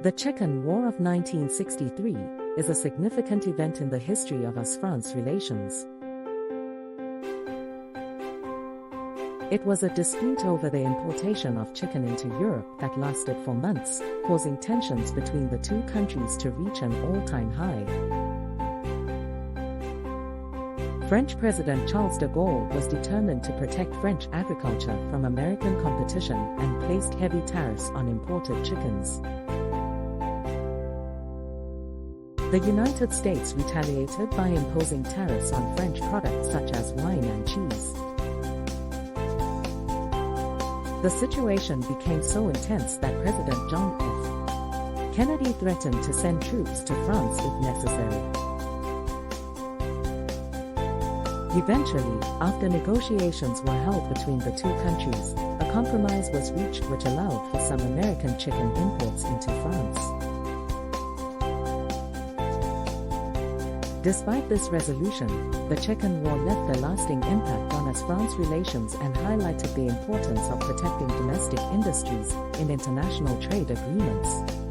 The Chicken War of 1963 is a significant event in the history of US-France relations. It was a dispute over the importation of chicken into Europe that lasted for months, causing tensions between the two countries to reach an all-time high. French President Charles de Gaulle was determined to protect French agriculture from American competition and placed heavy tariffs on imported chickens. The United States retaliated by imposing tariffs on French products such as wine and cheese. The situation became so intense that President John F. Kennedy threatened to send troops to France if necessary. Eventually, after negotiations were held between the two countries, a compromise was reached which allowed for some American chicken imports into France. Despite this resolution, the Chicken War left a lasting impact on US-France relations and highlighted the importance of protecting domestic industries in international trade agreements.